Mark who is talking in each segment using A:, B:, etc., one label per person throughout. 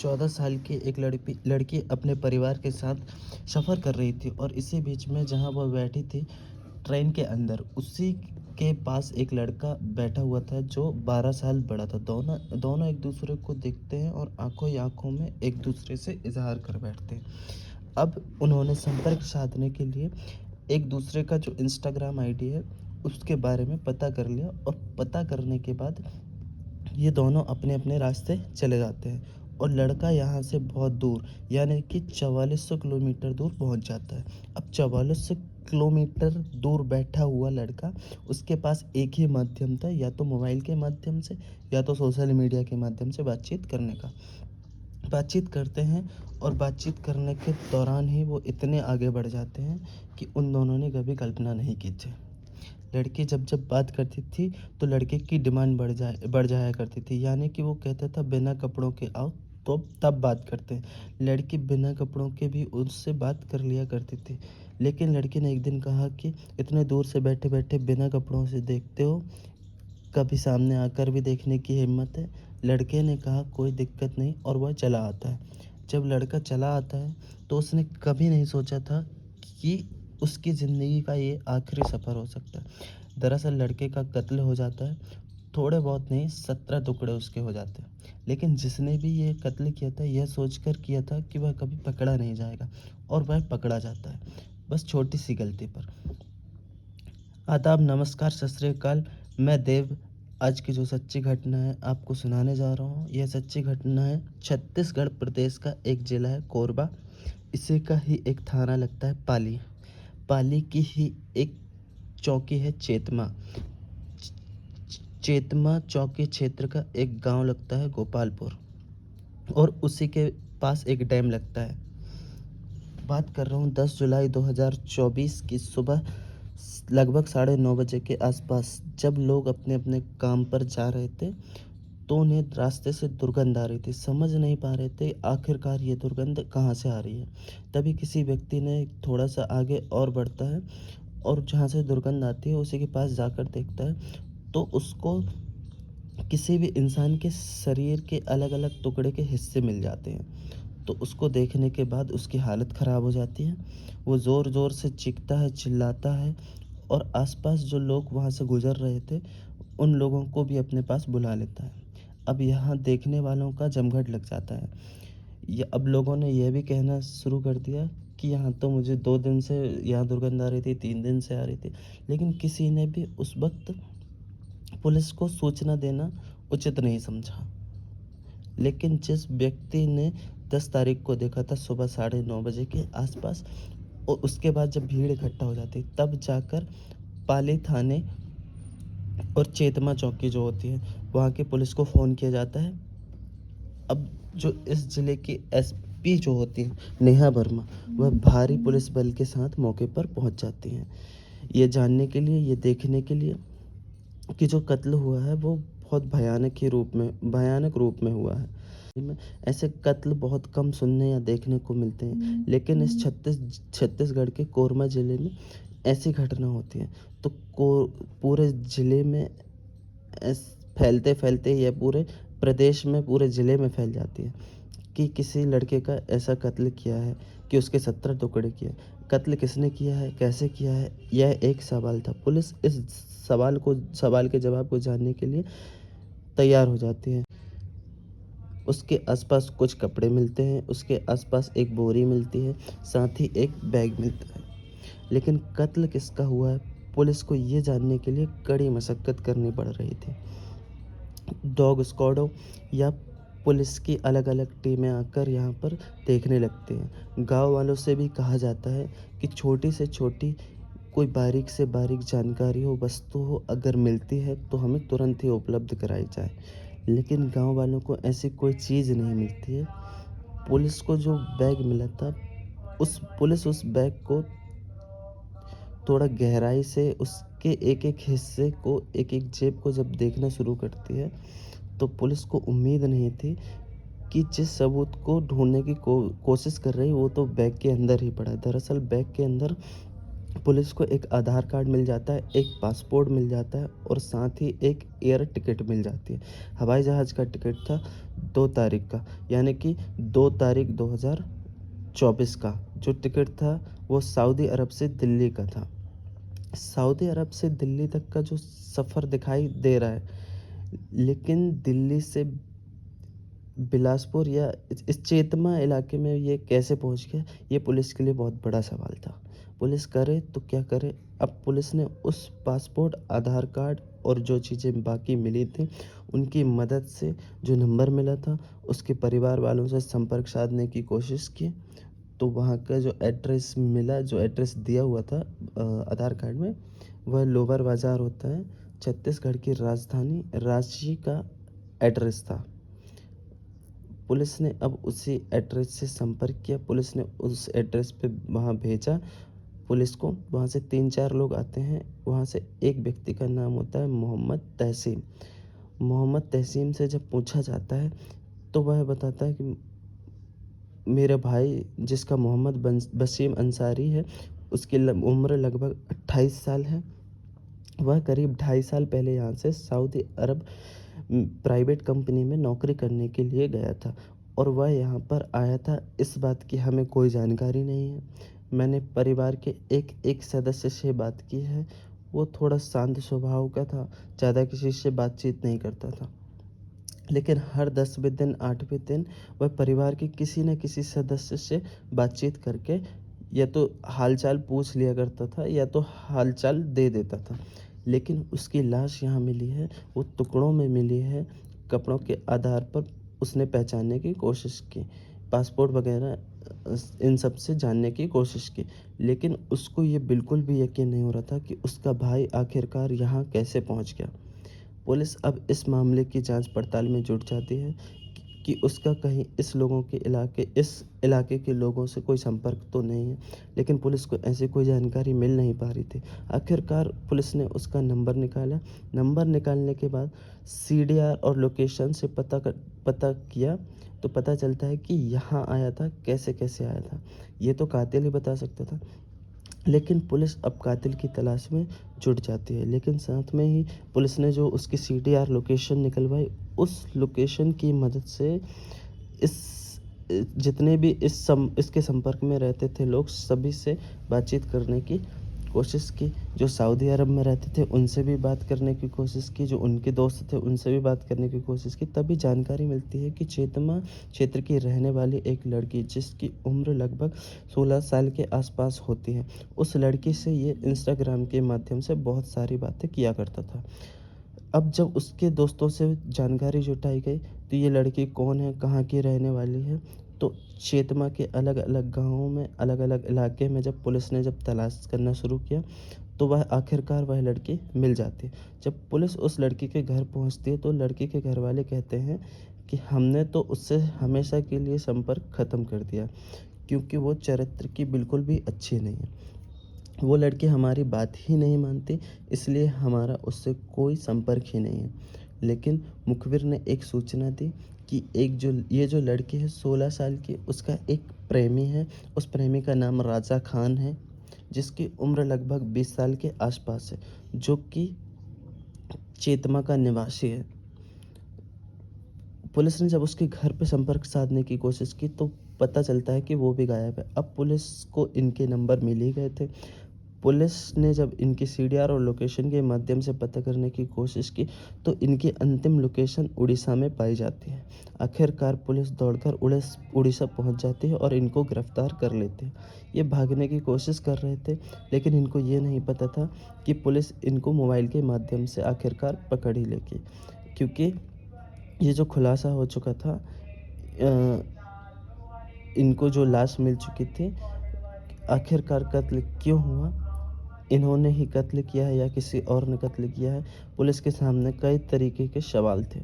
A: 14 साल की एक लड़की लड़की अपने परिवार के साथ सफ़र कर रही थी और इसी बीच में जहाँ वह बैठी थी ट्रेन के अंदर, उसी के पास एक लड़का बैठा हुआ था जो 12 साल बड़ा था। दोनों दोनों एक दूसरे को देखते हैं और आंखों ही आंखों में एक दूसरे से इजहार कर बैठते हैं। अब उन्होंने संपर्क साधने के लिए एक दूसरे का जो इंस्टाग्राम आईडी है उसके बारे में पता कर लिया और पता करने के बाद ये दोनों अपने-अपने रास्ते चले जाते हैं और लड़का यहाँ से बहुत दूर यानी कि 4400 किलोमीटर दूर पहुँच जाता है। अब 4400 किलोमीटर दूर बैठा हुआ लड़का, उसके पास एक ही माध्यम था, या तो मोबाइल के माध्यम से या तो सोशल मीडिया के माध्यम से बातचीत करने का। बातचीत करते हैं और बातचीत करने के दौरान ही वो इतने आगे बढ़ जाते हैं कि उन दोनों ने कभी कल्पना नहीं की थी। लड़की जब-जब बात करती थी तो लड़के की डिमांड बढ़ जाया करती थी, यानी कि वो कहता था बिना कपड़ों के आओ तो तब बात करते हैं। लड़की बिना कपड़ों के भी उससे बात कर लिया करती थी। लेकिन लड़की ने एक दिन कहा कि इतने दूर से बैठे-बैठे बिना कपड़ों से देखते हो, कभी सामने आकर भी देखने की हिम्मत है? लड़के ने कहा कोई दिक्कत नहीं और वह चला आता है। जब लड़का चला आता है तो उसने कभी नहीं सोचा था कि उसकी ज़िंदगी का ये आखिरी सफ़र हो सकता है। दरअसल लड़के का कत्ल हो जाता है, थोड़े बहुत नहीं 17 टुकड़े उसके हो जाते हैं। लेकिन जिसने भी ये कत्ल किया था यह सोचकर किया था कि वह कभी पकड़ा नहीं जाएगा, और वह पकड़ा जाता है, बस छोटी-सी गलती पर। आदाब, नमस्कार, सत श्री अकाल। मैं देव आज की जो सच्ची घटना है आपको सुनाने जा रहा हूँ। यह सच्ची घटना है छत्तीसगढ़ प्रदेश का एक ज़िला है कोरबा। इसी का ही एक थाना लगता है पाली। पाली की ही एक चौकी है चेतमा। चेतमा चौकी क्षेत्र का एक गांव लगता है गोपालपुर, और उसी के पास एक डैम लगता है। बात कर रहा हूँ 10 जुलाई 2024 की सुबह लगभग 9:30 बजे के आसपास, जब लोग अपने-अपने काम पर जा रहे थे, तो उन्हें रास्ते से दुर्गंध आ रही थी। समझ नहीं पा रहे थे आखिरकार ये दुर्गंध कहाँ से आ रही है। तभी किसी व्यक्ति ने थोड़ा-सा आगे और बढ़ता है और जहाँ से दुर्गंध आती है उसी के पास जाकर देखता है, तो उसको किसी भी इंसान के शरीर के अलग-अलग टुकड़े के हिस्से मिल जाते हैं। तो उसको देखने के बाद उसकी हालत ख़राब हो जाती है। वो ज़ोर-ज़ोर से चीखता है, चिल्लाता है और आस-पास जो लोग वहाँ से गुज़र रहे थे, उन लोगों को भी अपने पास बुला लेता है। अब यहाँ देखने वालों का जमघट लग जाता है। अब लोगों ने यह भी कहना शुरू कर दिया कि यहाँ तो मुझे 2 दिन से यहाँ दुर्गंध आ रही थी, 3 दिन से आ रही थी। लेकिन किसी ने भी उस वक़्त पुलिस को सूचना देना उचित नहीं समझा। लेकिन जिस व्यक्ति ने 10 तारीख को देखा था सुबह 9:30 बजे के आसपास, और उसके बाद जब भीड़ इकट्ठा हो जाती तब जाकर पाली थाने और चेतमा चौकी जो होती है वहाँ की पुलिस को फ़ोन किया जाता है। अब जो इस ज़िले की एसपी जो होती हैं नेहा वर्मा, वह भारी पुलिस बल के साथ मौके पर पहुँच जाती हैं। ये जानने के लिए, ये देखने के लिए कि जो कत्ल हुआ है वो बहुत भयानक रूप में हुआ है। में ऐसे कत्ल बहुत कम सुनने या देखने को मिलते हैं, लेकिन इस छत्तीसगढ़ के कोरबा ज़िले में ऐसी घटना होती है। तो को पूरे ज़िले में एस फैलते-फैलते या पूरे प्रदेश में, पूरे ज़िले में फैल जाती है कि किसी लड़के का ऐसा कत्ल किया है कि उसके 17 टुकड़े किए। कत्ल किसने किया है, कैसे किया है, यह एक सवाल था। पुलिस इस सवाल के जवाब को जानने के लिए तैयार हो जाती है। उसके आस-पास कुछ कपड़े मिलते हैं, उसके आस-पास एक बोरी मिलती है, साथ ही एक बैग मिलता है। लेकिन कत्ल किसका हुआ है, पुलिस को ये जानने के लिए कड़ी मशक्कत करनी पड़ रही थी। डॉग स्क्वाडों या पुलिस की अलग-अलग टीमें आकर यहाँ पर देखने लगती हैं। गाँव वालों से भी कहा जाता है कि छोटी से छोटी कोई बारीक से बारीक जानकारी हो, वस्तु हो, अगर मिलती है तो हमें तुरंत ही उपलब्ध कराई जाए। लेकिन गाँव वालों को ऐसी कोई चीज़ नहीं मिलती है। पुलिस को जो बैग मिला था, पुलिस उस बैग को थोड़ा गहराई से उसके एक-एक हिस्से को, एक-एक जेब को जब देखना शुरू करती है, तो पुलिस को उम्मीद नहीं थी कि जिस सबूत को ढूँढने की कोशिश कर रही है वो तो बैग के अंदर ही पड़ा है। दरअसल बैग के अंदर पुलिस को एक आधार कार्ड मिल जाता है, एक पासपोर्ट मिल जाता है और साथ ही एक एयर टिकट मिल जाती है। हवाई जहाज़ का टिकट था 2 तारीख का, यानी कि 2 तारीख 2024 का जो टिकट था वो सऊदी अरब से दिल्ली का था। सऊदी अरब से दिल्ली तक का जो सफ़र दिखाई दे रहा है, लेकिन दिल्ली से बिलासपुर या इस चेतमा इलाके में ये कैसे पहुँच गया, ये पुलिस के लिए बहुत बड़ा सवाल था। पुलिस करे तो क्या करे? अब पुलिस ने उस पासपोर्ट, आधार कार्ड और जो चीज़ें बाकी मिली थी, उनकी मदद से जो नंबर मिला था, उसके परिवार वालों से संपर्क साधने की कोशिश की। तो वहाँ का जो एड्रेस मिला, जो एड्रेस दिया हुआ था आधार कार्ड में, वह लोअर बाज़ार होता है, छत्तीसगढ़ की राजधानी रांची का एड्रेस था। पुलिस ने अब उसी एड्रेस से संपर्क किया, पुलिस ने उस एड्रेस पे वहाँ भेजा पुलिस को। वहाँ से 3-4 लोग आते हैं, वहाँ से एक व्यक्ति का नाम होता है मोहम्मद तहसीन। मोहम्मद तहसीन से जब पूछा जाता है, तो वह बताता है कि मेरा भाई जिसका मोहम्मद वसीम अंसारी है, उसकी उम्र लगभग 28 साल है। वह करीब 2.5 साल पहले यहाँ से सऊदी अरब प्राइवेट कंपनी में नौकरी करने के लिए गया था और वह यहाँ पर आया था, इस बात की हमें कोई जानकारी नहीं है। मैंने परिवार के एक सदस्य से बात की है, वो थोड़ा शांत स्वभाव का था, ज़्यादा किसी से बातचीत नहीं करता था। लेकिन हर 10वें दिन, 8वें दिन वह परिवार के किसी न किसी सदस्य से बातचीत करके या तो हाल-चाल पूछ लिया करता था या तो हाल-चाल दे देता था। लेकिन उसकी लाश यहाँ मिली है, वो टुकड़ों में मिली है, कपड़ों के आधार पर उसने पहचानने की कोशिश की, पासपोर्ट वगैरह इन सब से जानने की कोशिश की। लेकिन उसको ये बिल्कुल भी यकीन नहीं हो रहा था कि उसका भाई आखिरकार यहाँ कैसे पहुँच गया। पुलिस अब इस मामले की जांच-पड़ताल में जुट जाती है कि उसका कहीं इस इलाके के लोगों से कोई संपर्क तो नहीं है, लेकिन पुलिस को ऐसी कोई जानकारी मिल नहीं पा रही थी। आखिरकार पुलिस ने उसका नंबर निकाला, नंबर निकालने के बाद सीडीआर और लोकेशन से पता किया, तो पता चलता है कि यहाँ आया था, कैसे-कैसे आया था, ये तो कातिल ही बता सकता था। लेकिन पुलिस अब कातिल की तलाश में जुट जाती है, लेकिन साथ में ही पुलिस ने जो उसकी सीडीआर लोकेशन निकलवाई, उस लोकेशन की मदद से इस जितने भी इसके संपर्क में रहते थे लोग, सभी से बातचीत करने की कोशिश की। जो सऊदी अरब में रहते थे, उनसे भी बात करने की कोशिश की, जो उनके दोस्त थे, उनसे भी बात करने की कोशिश की। तभी जानकारी मिलती है कि चेतमा क्षेत्र की रहने वाली एक लड़की, जिसकी उम्र लगभग 16 साल के आसपास होती है, उस लड़की से ये इंस्टाग्राम के माध्यम से बहुत सारी बातें किया करता था। अब जब उसके दोस्तों से जानकारी जुटाई गई, तो ये लड़की कौन है, कहाँ की रहने वाली है, तो चेतमा के अलग-अलग गाँवों में, अलग-अलग इलाके में जब पुलिस ने जब तलाश करना शुरू किया, तो वह लड़की मिल जाती है। जब पुलिस उस लड़की के घर पहुँचती है, तो लड़की के घरवाले कहते हैं कि हमने तो उससे हमेशा के लिए संपर्क ख़त्म कर दिया, क्योंकि वो चरित्र की बिल्कुल भी अच्छी नहीं है। वो लड़की हमारी बात ही नहीं मानती, इसलिए हमारा उससे कोई संपर्क ही नहीं है। लेकिन मुखबिर ने एक सूचना दी कि ये जो लड़की है 16 साल की, उसका एक प्रेमी है, उस प्रेमी का नाम राजा खान है, जिसकी उम्र लगभग 20 साल के आसपास है, जो कि चेतमा का निवासी है। पुलिस ने जब उसके घर पे संपर्क साधने की कोशिश की, तो पता चलता है कि वो भी गायब है। अब पुलिस को इनके नंबर मिल ही गए थे। पुलिस ने जब इनकी सीडीआर और लोकेशन के माध्यम से पता करने की कोशिश की, तो इनकी अंतिम लोकेशन उड़ीसा में पाई जाती है। आखिरकार पुलिस दौड़कर उड़ीसा पहुंच जाती है और इनको गिरफ्तार कर लेती है। ये भागने की कोशिश कर रहे थे, लेकिन इनको ये नहीं पता था कि पुलिस इनको मोबाइल के माध्यम से आखिरकार पकड़ ही लेगी, क्योंकि ये जो खुलासा हो चुका था, इनको जो लाश मिल चुकी थी, आखिरकार कत्ल क्यों हुआ, इन्होंने ही कत्ल किया है या किसी और ने कत्ल किया है, पुलिस के सामने कई तरीके के सवाल थे।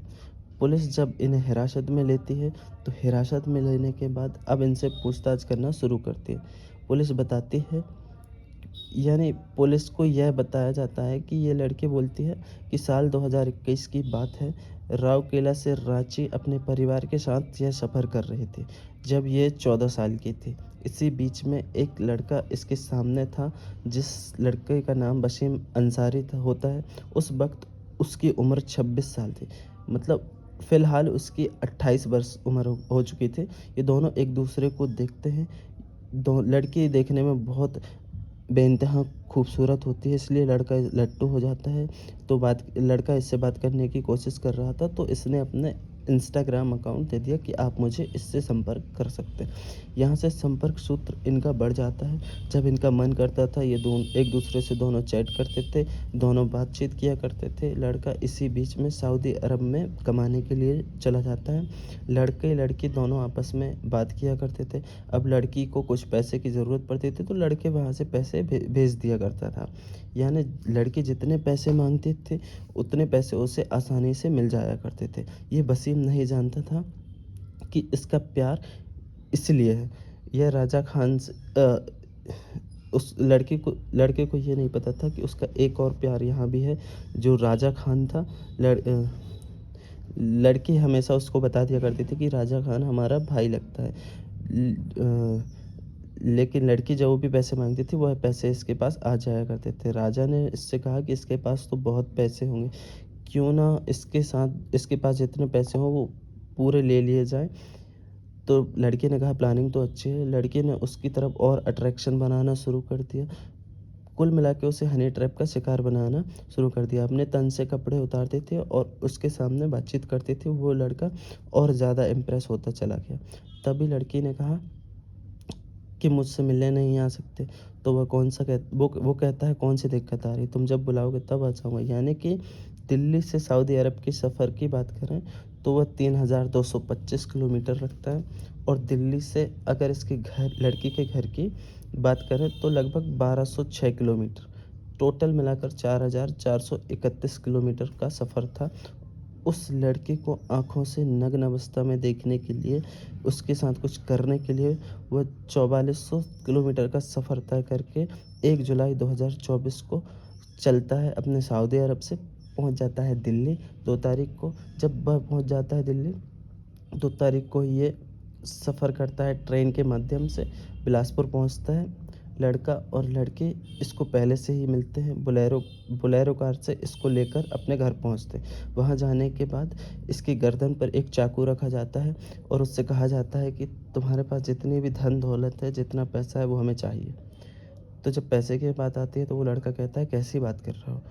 A: पुलिस जब इन्हें हिरासत में लेती है, तो हिरासत में लेने के बाद अब इनसे पूछताछ करना शुरू करती है। पुलिस बताती है, यानी पुलिस को यह बताया जाता है कि ये लड़की बोलती है कि साल 2021 की बात है, राउरकेला से रांची अपने परिवार के साथ यह सफ़र कर रहे थे जब ये 14 साल की थी। इसी बीच में एक लड़का इसके सामने था जिस लड़के का नाम वसीम अंसारी था होता है। उस वक़्त उसकी उम्र 26 साल थी। मतलब फ़िलहाल उसकी 28 वर्ष उम्र हो चुकी थी। ये दोनों एक दूसरे को देखते हैं। दो लड़की देखने में बहुत बेइंतहा खूबसूरत होती है, इसलिए लड़का लट्टू हो जाता है। तो लड़का इससे बात करने की कोशिश कर रहा था, तो इसने अपने इंस्टाग्राम अकाउंट दे दिया कि आप मुझे इससे संपर्क कर सकते हैं। यहाँ से संपर्क सूत्र इनका बढ़ जाता है। जब इनका मन करता था ये एक दूसरे से दोनों चैट करते थे, दोनों बातचीत किया करते थे। लड़का इसी बीच में सऊदी अरब में कमाने के लिए चला जाता है। लड़के लड़की दोनों आपस में बात किया करते थे। अब लड़की को कुछ पैसे की ज़रूरत पड़ती थी तो लड़के वहाँ से पैसे भेज दिया करता था। यानी लड़की जितने पैसे मांगती थी उतने पैसे उसे आसानी से मिल जाया करते थे। ये वसीम नहीं जानता था कि इसका प्यार इसलिए है। यह राजा खान से उस लड़के को ये नहीं पता था कि उसका एक और प्यार यहाँ भी है जो राजा खान था। लड़की हमेशा उसको बता दिया करती थी कि राजा खान हमारा भाई लगता है। लेकिन लड़की जब भी पैसे मांगती थी वह पैसे इसके पास आ जाया करते थे। राजा ने इससे कहा कि इसके पास तो बहुत पैसे होंगे, क्यों ना इसके पास जितने पैसे हों वो पूरे ले लिए जाएँ। तो लड़की ने कहा प्लानिंग तो अच्छी है। लड़की ने उसकी तरफ और अट्रैक्शन बनाना शुरू कर दिया। कुल मिला के उसे हनी ट्रैप का शिकार बनाना शुरू कर दिया। अपने तन से कपड़े उतारते थे और उसके सामने बातचीत करते थे। वो लड़का और ज़्यादा इम्प्रेस होता चला गया। तभी लड़की ने कहा कि मुझसे मिलने नहीं आ सकते। तो वह कौन सा कह वो कहता है कौन सी दिक्कत आ रही, तुम जब बुलाओगे तब आ जाऊँगा। यानी कि दिल्ली से सऊदी अरब की सफ़र की बात करें तो वह 3225 किलोमीटर लगता है। और दिल्ली से अगर इसके लड़की के घर की बात करें तो लगभग 1206 किलोमीटर, टोटल मिलाकर 4431 किलोमीटर का सफ़र था। उस लड़के को आँखों से नग्न अवस्था में देखने के लिए, उसके साथ कुछ करने के लिए वह 4400 किलोमीटर का सफ़र तय करके 1 जुलाई 2024 को चलता है। अपने सऊदी अरब से पहुंच जाता है दिल्ली 2 तारीख को। जब वह पहुंच जाता है दिल्ली 2 तारीख को ये सफ़र करता है ट्रेन के माध्यम से, बिलासपुर पहुंचता है। लड़का और लड़की इसको पहले से ही मिलते हैं। बोलेरो कार से इसको लेकर अपने घर पहुंचते हैं। वहां जाने के बाद इसकी गर्दन पर एक चाकू रखा जाता है और उससे कहा जाता है कि तुम्हारे पास जितनी भी धन दौलत है, जितना पैसा है वो हमें चाहिए। तो जब पैसे की बात आती है तो वो लड़का कहता है कैसी बात कर रहे हो।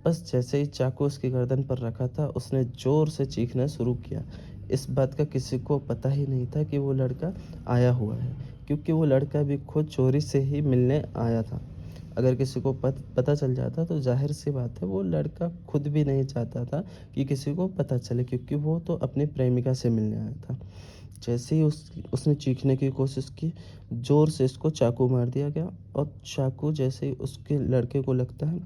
A: बस जैसे ही चाकू उसकी गर्दन पर रखा था उसने ज़ोर से चीखना शुरू किया। इस बात का किसी को पता ही नहीं था कि वो लड़का आया हुआ है, क्योंकि वो लड़का भी खुद चोरी से ही मिलने आया था। अगर किसी को पता चल जाता तो ज़ाहिर सी बात है वो लड़का खुद भी नहीं चाहता था कि किसी को पता चले, क्योंकि वो तो अपनी प्रेमिका से मिलने आया था। जैसे ही उसने चीखने की कोशिश की, ज़ोर से इसको चाकू मार दिया गया। और चाकू जैसे ही उसके लड़के को लगता है,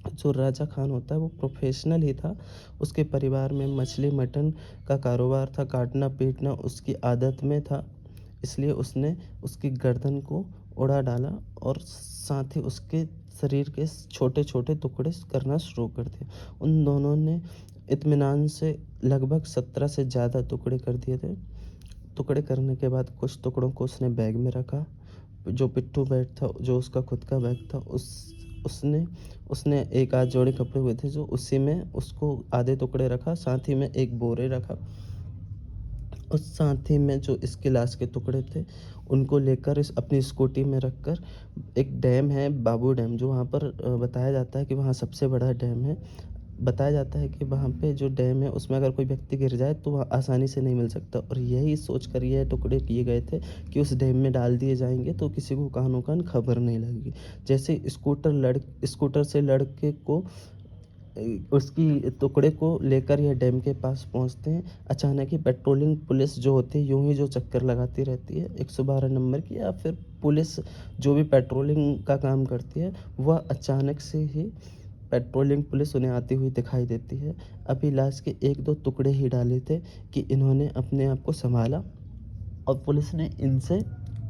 A: जो राजा खान होता है वो प्रोफेशनल ही था। उसके परिवार में मछली मटन का कारोबार था, काटना पीटना उसकी आदत में था। इसलिए उसने उसकी गर्दन को उड़ा डाला और साथ ही उसके शरीर के छोटे-छोटे टुकड़े करना शुरू कर दिए। उन दोनों ने इत्मीनान से लगभग 17 से ज़्यादा टुकड़े कर दिए थे। टुकड़े करने के बाद कुछ टुकड़ों को उसने बैग में रखा। जो पिट्ठू बैग था, जो उसका खुद का बैग था, उसने उसने एक आध जोड़े कपड़े हुए थे जो उसी में उसको आधे टुकड़े रखा, साथ ही में एक बोरे रखा। और साथ ही में जो इसके लाश के टुकड़े थे उनको लेकर इस अपनी स्कूटी में रखकर एक डैम है बाबू डैम, जो वहाँ पर बताया जाता है कि वहाँ सबसे बड़ा डैम है। बताया जाता है कि वहाँ पे जो डैम है उसमें अगर कोई व्यक्ति गिर जाए तो वह आसानी से नहीं मिल सकता, और यही सोच कर यह टुकड़े किए गए थे कि उस डैम में डाल दिए जाएंगे तो किसी को कानो-कान खबर नहीं लगेगी। जैसे स्कूटर से लड़के को उसकी टुकड़े को लेकर यह डैम के पास पहुँचते हैं। अचानक ही पेट्रोलिंग पुलिस जो होती है यूँ ही जो चक्कर लगाती रहती है 112 नंबर की, या फिर पुलिस जो भी पेट्रोलिंग का काम करती है, वह अचानक से ही पेट्रोलिंग पुलिस उन्हें आती हुई दिखाई देती है। अभी लाश के 1-2 टुकड़े ही डाले थे कि इन्होंने अपने आप को सँभाला और पुलिस ने इनसे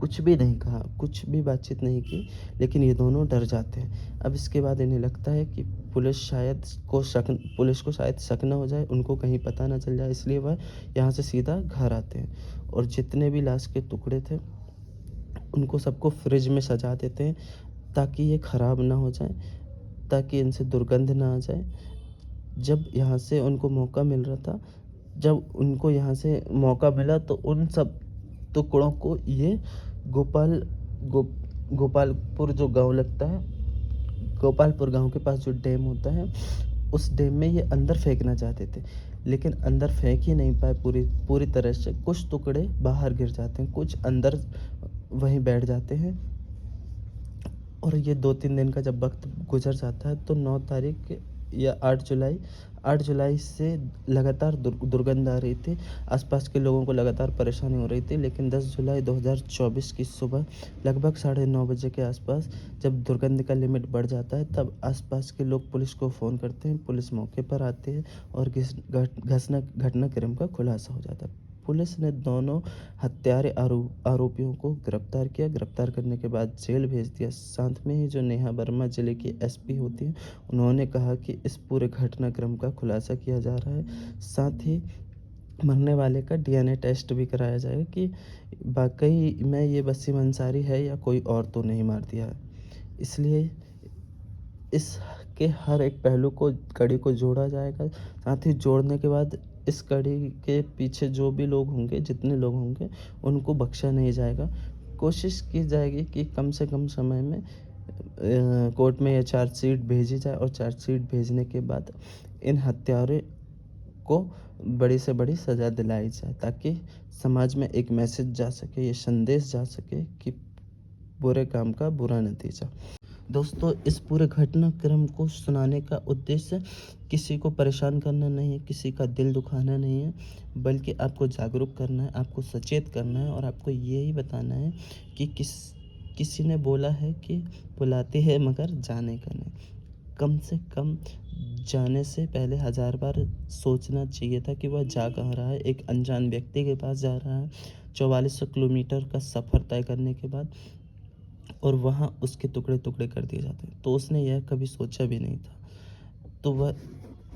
A: कुछ भी नहीं कहा, कुछ भी बातचीत नहीं की, लेकिन ये दोनों डर जाते हैं। अब इसके बाद इन्हें लगता है कि पुलिस को शायद शक ना हो जाए, उनको कहीं पता ना चल जाए, इसलिए वह यहाँ से सीधा घर आते हैं और जितने भी लाश के टुकड़े थे, उनको सबको फ्रिज में सजा देते हैं ताकि ये ख़राब ना हो जाएँ, ताकि इनसे दुर्गंध ना आ जाए। जब उनको यहाँ से मौका मिला तो उन सब टुकड़ों को ये गोपाल गो गोपालपुर जो गाँव लगता है, गोपालपुर गाँव के पास जो डैम होता है, उस डैम में ये अंदर फेंकना चाहते थे, लेकिन अंदर फेंक ही नहीं पाए पूरी पूरी तरह से। कुछ टुकड़े बाहर गिर जाते हैं, कुछ अंदर वहीं बैठ जाते हैं और ये 2-3 दिन का जब वक़्त गुज़र जाता है तो 9 तारीख या 8 जुलाई से लगातार दुर्गंध आ रही थी। आस-पास के लोगों को लगातार परेशानी हो रही थी, लेकिन 10 जुलाई 2024 की सुबह लगभग साढ़े 9 बजे के आस-पास जब दुर्गंध का लिमिट बढ़ जाता है, तब आस-पास के लोग पुलिस को फ़ोन करते हैं। पुलिस मौके पर आती है और घटनाक्रम का खुलासा हो जाता है। पुलिस ने दोनों हत्यारे आरोपियों को गिरफ्तार किया। गिरफ्तार करने के बाद जेल भेज दिया। साथ में ही जो नेहा वर्मा जिले की एसपी होती हैं, उन्होंने कहा कि इस पूरे घटनाक्रम का खुलासा किया जा रहा है। साथ ही मरने वाले का डीएनए टेस्ट भी कराया जाएगा कि वाक़ई में ये वसीम अंसारी है या कोई और तो नहीं मार दिया है। इसलिए इसके हर एक पहलू को कड़ी को जोड़ा जाएगा। साथ ही जोड़ने के बाद इस कड़ी के पीछे जो भी लोग होंगे, जितने लोग होंगे, उनको बख्शा नहीं जाएगा। कोशिश की जाएगी कि कम से कम समय में कोर्ट में ये चार्जशीट भेजी जाए और चार्जशीट भेजने के बाद इन हत्यारे को बड़ी से बड़ी सज़ा दिलाई जाए, ताकि समाज में एक मैसेज जा सके, ये संदेश जा सके कि बुरे काम का बुरा नतीजा। दोस्तों, इस पूरे घटनाक्रम को सुनाने का उद्देश्य किसी को परेशान करना नहीं है, किसी का दिल दुखाना नहीं है, बल्कि आपको जागरूक करना है, आपको सचेत करना है और आपको यही बताना है कि किसी ने बोला है कि बुलाते हैं मगर जाने का नहीं। कम से कम जाने से पहले 1000 बार सोचना चाहिए था कि वह जा कहाँ रहा है। एक अनजान व्यक्ति के पास जा रहा है, 4400 किलोमीटर का सफ़र तय करने के बाद, और वहाँ उसके टुकड़े-टुकड़े कर दिए जाते हैं। तो उसने यह कभी सोचा भी नहीं था।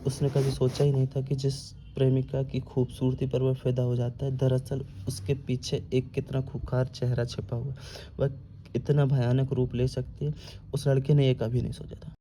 A: उसने कभी सोचा ही नहीं था कि जिस प्रेमिका की खूबसूरती पर वह फ़िदा हो जाता है, दरअसल उसके पीछे एक कितना खूंखार चेहरा छिपा हुआ है। वह इतना भयानक रूप ले सकती है, उस लड़के ने ये कभी नहीं सोचा था।